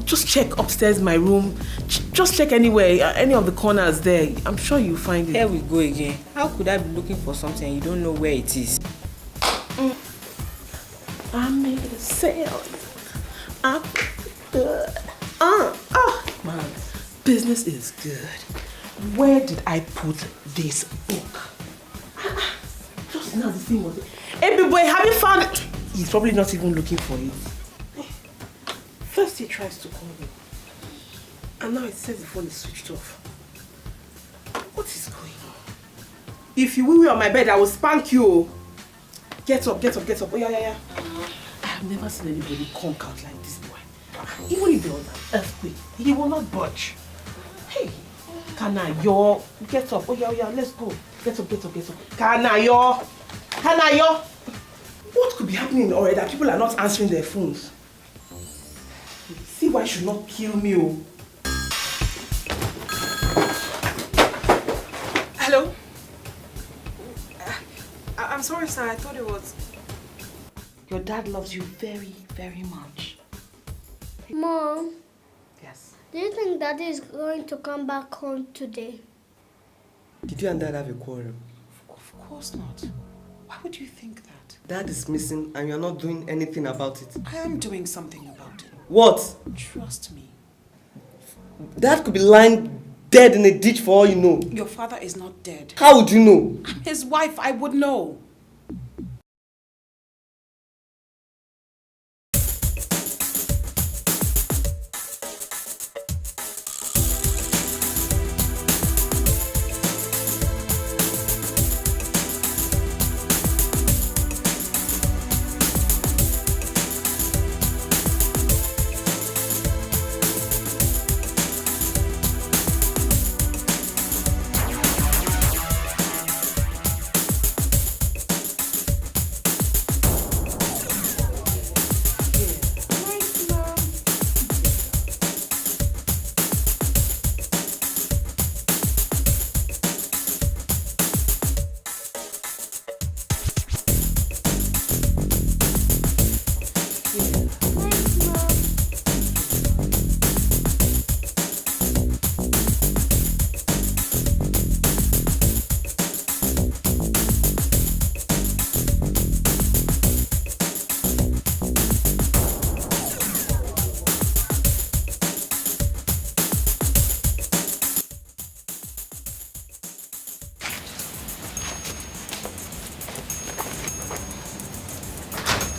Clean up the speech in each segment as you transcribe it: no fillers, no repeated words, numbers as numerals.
just check upstairs my room. Just check anywhere, any of the corners there. I'm sure you'll find it. Here we go again. How could I be looking for something and you don't know where it is? I made a sale. I'm good. Man, business is good. Where did I put this book? Just now the thing was... Hey, big boy, have you found it? He's probably not even looking for it. First he tries to call me. And now it says the phone is switched off. What is going on? If you wee on my bed, I will spank you. Get up, get up, get up. Oh, yeah. I have never seen anybody conk out like this boy. Even if there was an earthquake, he will not budge. Hey, Kanayo, get up. Oh, yeah, let's go. Get up. Kanayo. What could be happening in Ore that people are not answering their phones? See why should not kill me, oh. Hello? I'm sorry, sir. I thought it was... Your dad loves you very, very much. Mom, Yes. do you think Daddy is going to come back home today? Did you and Dad have a quarrel? Of course not. Why would you think that? Dad is missing and you're not doing anything about it. I am doing something about it. What? Trust me. Dad could be lying dead in a ditch for all you know. Your father is not dead. How would you know? I'm his wife. I would know.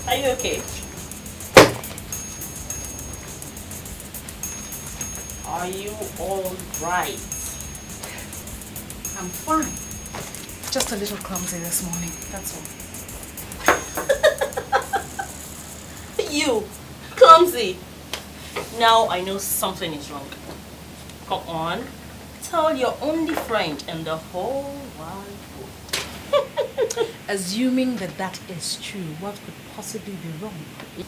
Are you okay? Are you all right? I'm fine. Just a little clumsy this morning. That's all. You, clumsy. Now I know something is wrong. Come on, tell your only friend in the whole wide world. Assuming that is true, what could possibly be wrong?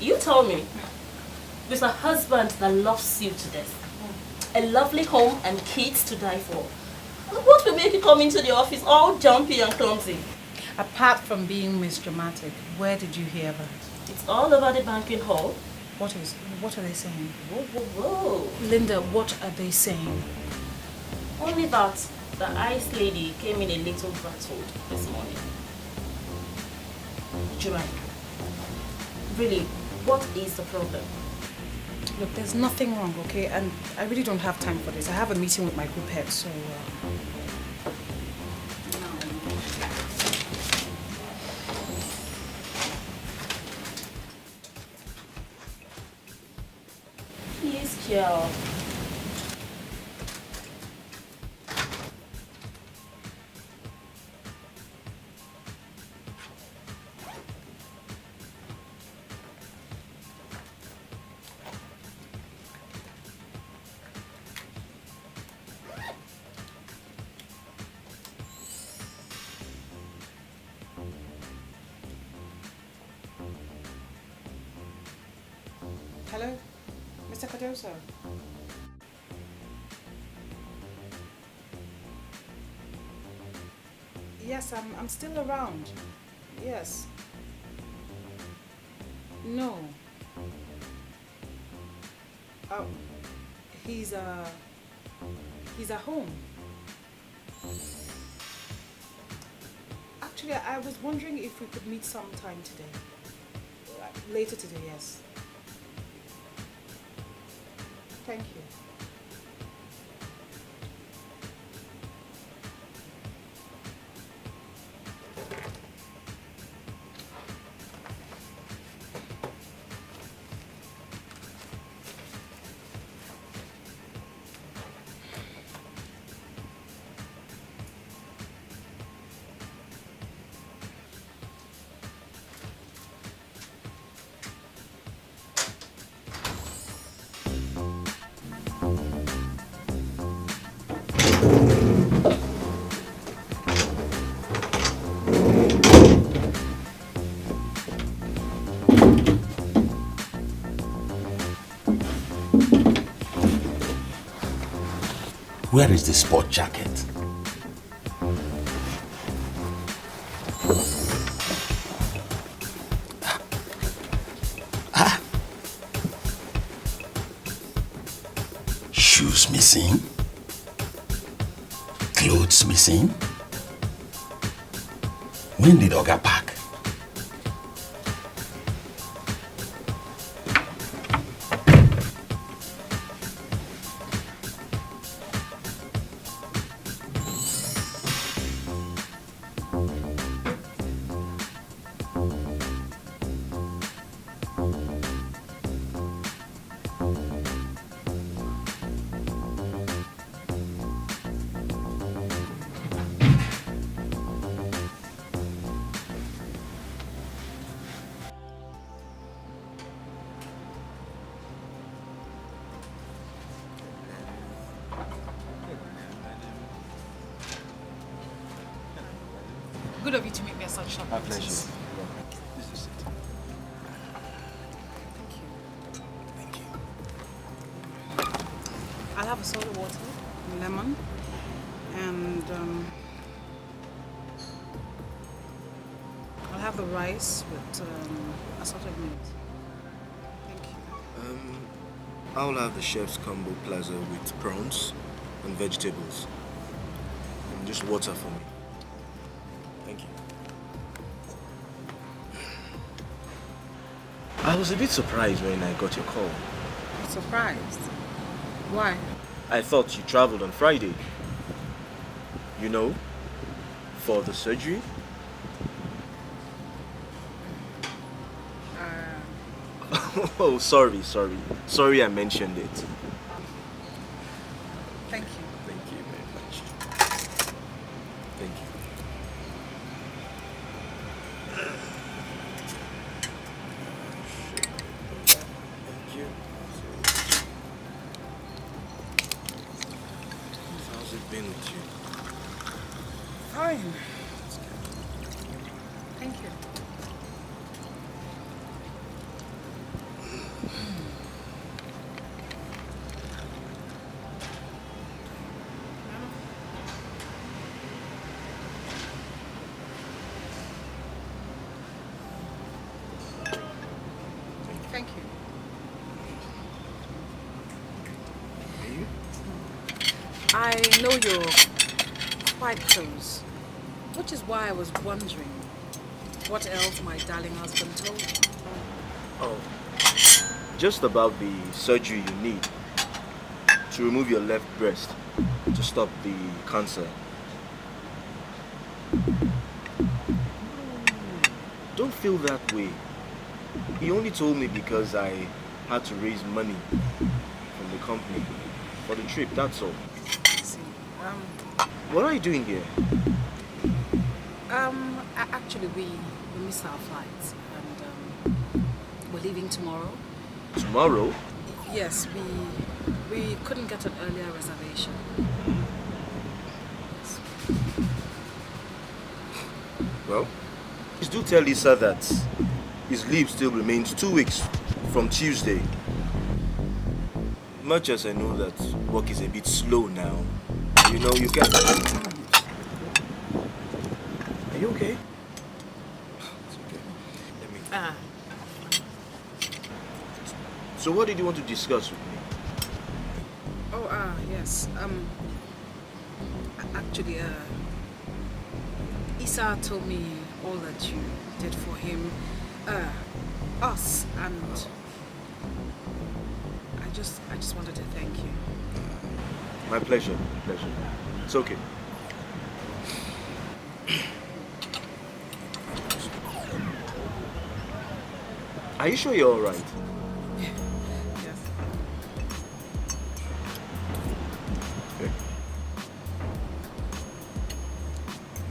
You tell me. With a husband that loves you to death, a lovely home and kids to die for. What will make you come into the office all jumpy and clumsy? Apart from being misdramatic, where did you hear that? It's all over the banquet hall. What are they saying? Whoa. Linda, what are they saying? Only that the ice lady came in a little rattled this morning. July, really, what is the problem? Look, there's nothing wrong, okay? And I really don't have time for this. I have a meeting with my group head, so... Please, Jill. Hello? Mr. Cardoso? Yes, I'm still around. Yes. No. Oh, he's at home. Actually, I was wondering if we could meet sometime today. Later today, yes. Thank you. Where is the sport jacket? Shoes missing? Clothes missing? When did Oga pack? Good of you to make me such short My pleasure. notice. This is it. Thank you. Thank you. I'll have a soda water, lemon, and I'll have the rice with assorted meat. Thank you. I'll have the chef's combo plaza with prawns and vegetables. And just water for me. Thank you. I was a bit surprised when I got your call. Surprised? Why? I thought you traveled on Friday. You know, for the surgery. Oh, sorry. Sorry I mentioned it. Thank you. Thank you very much. Thank you. Thank you. How's it been with you? Fine. Thank you. Thank you. Are you? I know you're quite close, which is why I was wondering what else my darling husband told you. Oh, just about the surgery you need to remove your left breast to stop the cancer. Don't feel that way. He only told me because I had to raise money from the company for the trip, that's all. See, What are you doing here? actually we missed our flights and we're leaving tomorrow. Tomorrow? Yes, we couldn't get an earlier reservation. Yes. Well, please do tell Lisa that his leave still remains 2 weeks from Tuesday. Much as I know that work is a bit slow now, you know, you can... Are you okay? It's okay. Let me... So what did you want to discuss with me? Yes. Actually, Isa told me all that you did for him, us, and I just wanted to thank you. My pleasure. It's okay. Are you sure you're all right? Yes. Okay.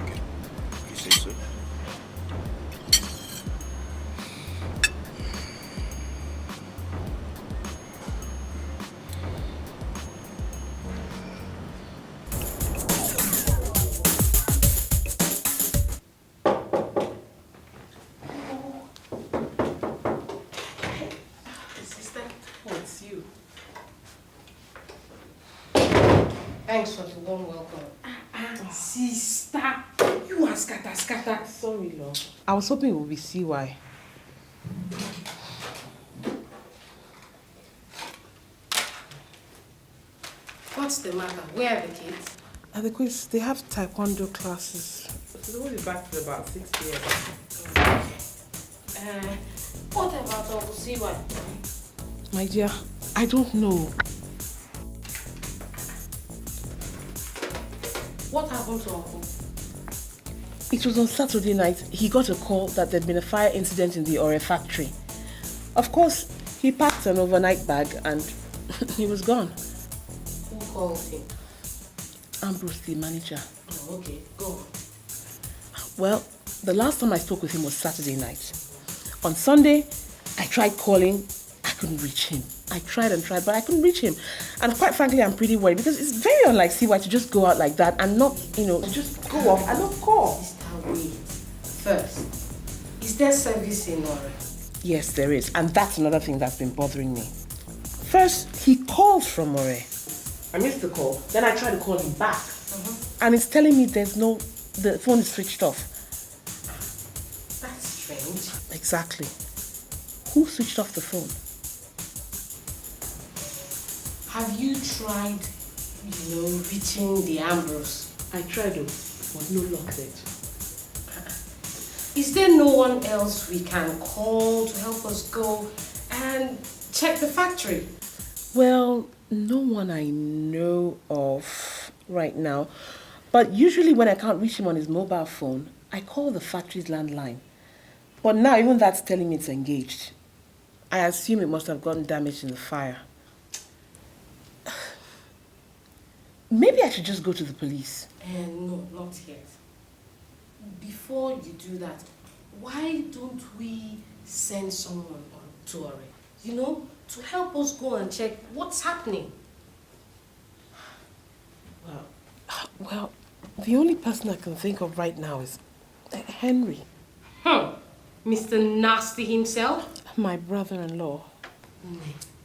Okay. You say so? Sister, oh, it's you. Thanks for the warm welcome. Sister, you are scatter. Sorry, love. I was hoping it would be CY. What's the matter? Where are the kids? At the quiz, they have taekwondo classes. They'll only be back till about 6 p.m. What about Uncle CY? My dear, I don't know. What happened to Uncle? It was on Saturday night. He got a call that there'd been a fire incident in the Ore factory. Of course, he packed an overnight bag and he was gone. Who called him? Ambrose, the manager. Oh, okay. Go on. Well, the last time I spoke with him was Saturday night. On Sunday, I tried calling. I couldn't reach him. I tried, but I couldn't reach him. And quite frankly, I'm pretty worried because it's very unlike CY to just go out like that and not, just go off and not call. Mr. Wait. First, is there service in Ore? Yes, there is. And that's another thing that's been bothering me. First, he called from Ore. I missed the call. Then I tried to call him back. And it's telling me the phone is switched off. That's strange. Exactly. Who switched off the phone? Have you tried, reaching the Ambrose? I tried to, but no luck there. Is there no one else we can call to help us go and check the factory? Well, no one I know of right now. But usually when I can't reach him on his mobile phone, I call the factory's landline. But now even that's telling me it's engaged. I assume it must have gotten damaged in the fire. Maybe I should just go to the police. No, not yet. Before you do that, why don't we send someone to Ore? To help us go and check what's happening. Well, the only person I can think of right now is Henry. Mr. Nasty himself? My brother-in-law.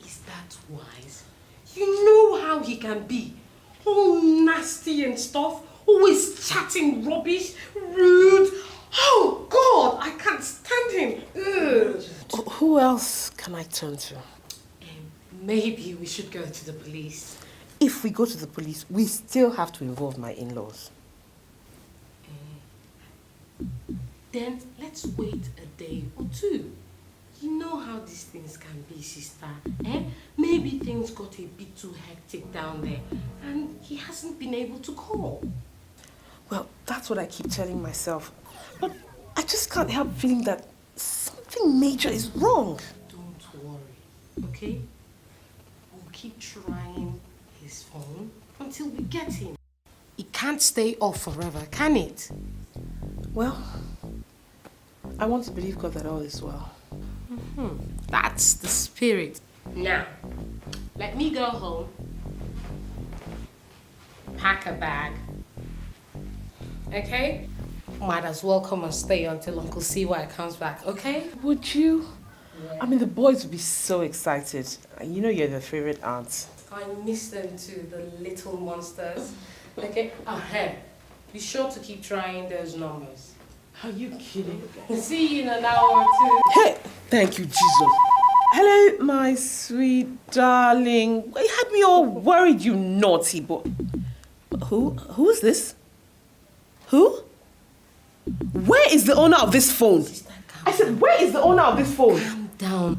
Is that wise? You know how he can be. All nasty and stuff. Always chatting rubbish. Rude. Oh, God, I can't stand him. Ugh. Who else can I turn to? Maybe we should go to the police. If we go to the police, we still have to involve my in-laws. Then let's wait a day or two. You know how these things can be, sister. Maybe things got a bit too hectic down there and he hasn't been able to call. Well, that's what I keep telling myself. But I just can't help feeling that something major is wrong. Don't worry, okay? We'll keep trying his phone until we get him. It can't stay off forever, can it? Well, I want to believe God that all is well. That's the spirit. Now, let me go home, pack a bag, okay? Might as well come and stay until Uncle CY comes back, okay? Would you? Yeah. I mean, the boys would be so excited. You know you're their favorite aunt. I miss them too, the little monsters. Okay? Be sure to keep trying those numbers. Are you kidding? See you in an hour or two. Hey, thank you, Jesus. Hello, my sweet darling. You had me all worried, you naughty boy. Who's this? Who? Where is the owner of this phone? I said, where is the owner of this phone? Calm down.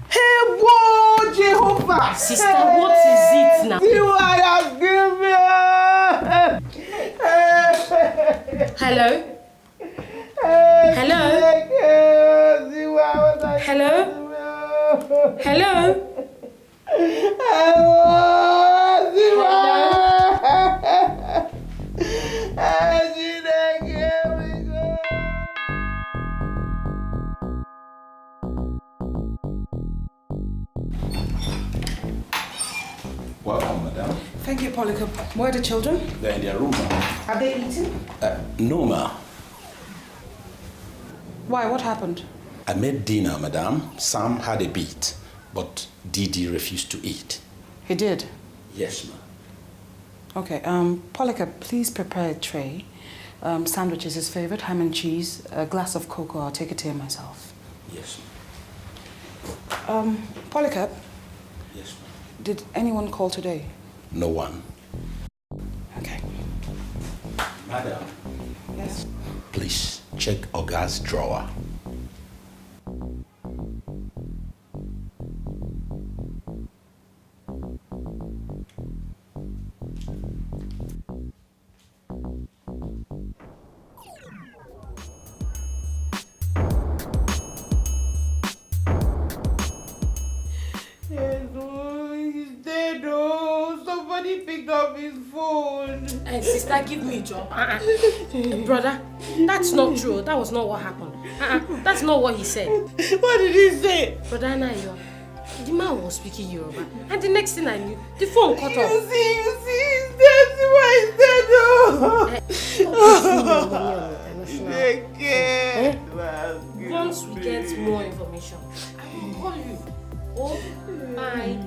Hey, whoa, Jehovah! Sister, what is it now? See what I give you! Hello? Hello? Hello? Hello? Welcome, madam. Thank you, Polycarp. Where are the children? They're in their room, ma'am. Have they eaten? No, ma'am. Why? What happened? I made dinner, madam. Sam had a bit, but Didi refused to eat. He did. Yes, ma'am. Okay, Polycarp, please prepare a tray. Sandwich is his favorite, ham and cheese, a glass of cocoa. I'll take it here myself. Yes, Polycarp, Yes, ma'am. did anyone call today? No one. Okay. Madam, Yes. please check Oga's drawer. He's dead, oh. Somebody picked up his phone. Hey, sister, give me a job. Brother, that's not true. That was not what happened. That's not what he said. What did he say? Brother Anayo, the man was speaking Yoruba. And the next thing I knew, the phone cut off. You see, he's dead. Why he's dead, oh. Once we get more information, I will call you. Oh, bye.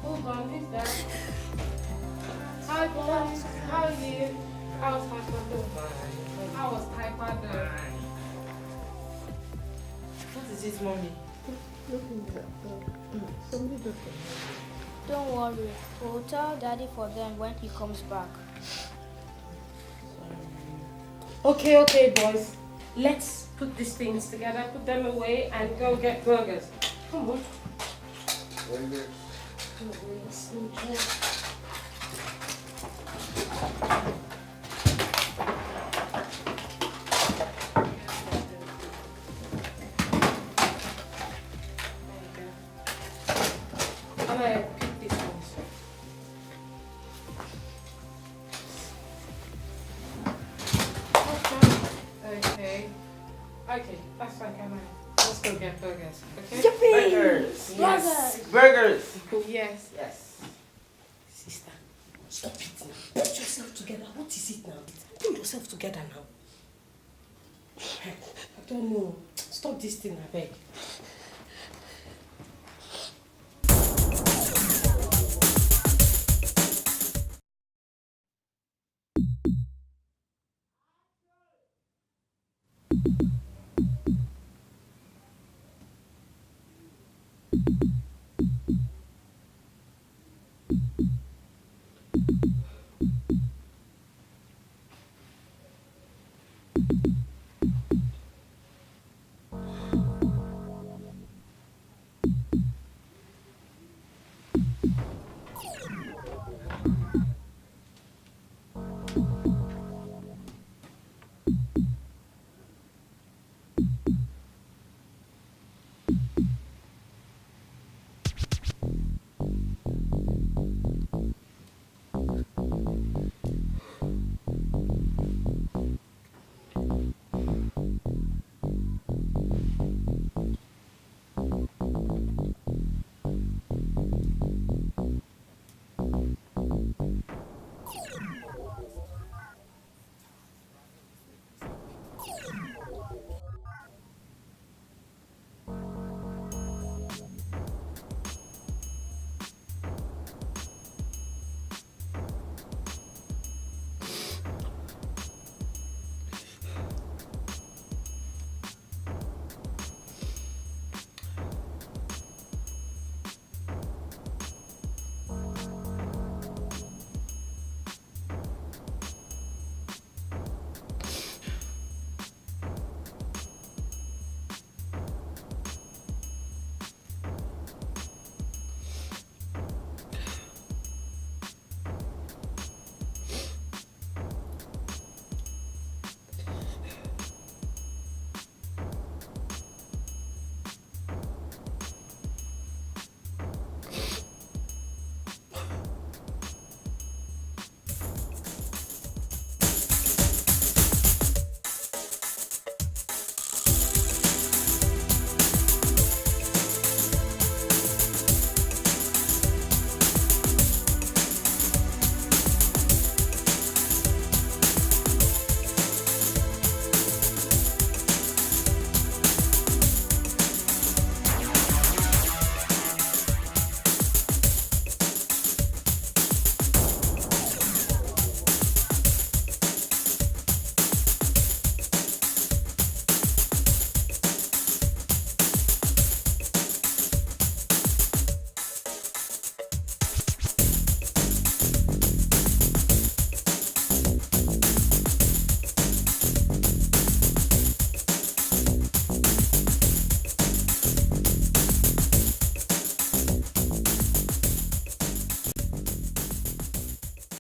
Hold on, who's that? Hi, boys. How are you? How's Taekwondo? How was Taekwondo? What is it, mommy? Don't worry. We'll tell Daddy for them when he comes back. Okay, boys. Let's put these things together, put them away, and go get burgers. Come on. I'm gonna pick these ones. Okay, that's fine, come on. Let's go get burgers, okay? Burgers. Yes. Burgers. Yes. Sister, stop it now. Put yourself together. What is it now? Put yourself together now. I don't know. Stop this thing, I beg.